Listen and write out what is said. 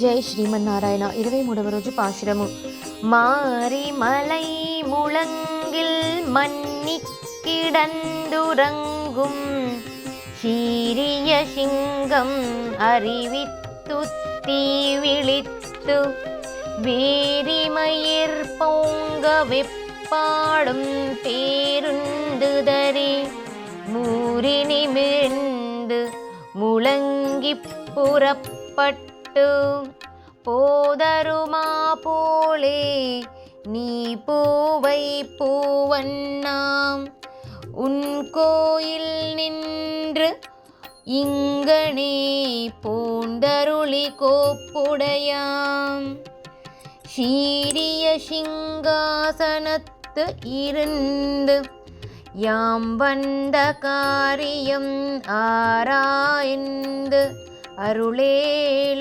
జై శ్రీమన్నారాయణ 23వ రోజు పాశురము. మారి మలై முழங்கில் மன்னி கிடந்துறங்கும் சீரிய சிங்கம் அறிவித்து தீ விழித்து வேரிமயிர் பொங்க வெப்பாடும் பேருந்துதறி மூறி நிமிர்ந்து முழங்கி புறப்பட்டு போதருமா போலே நீ பூவை பூவண்ணாம் உன் கோயில் நின்று இங்கனே பூந்தருளி கோப்புடையாம் சீரிய சிங்காசனத்து இருந்து யாம் வந்த காரியம் ஆராய்ந்து அருளேலோரெம்பா.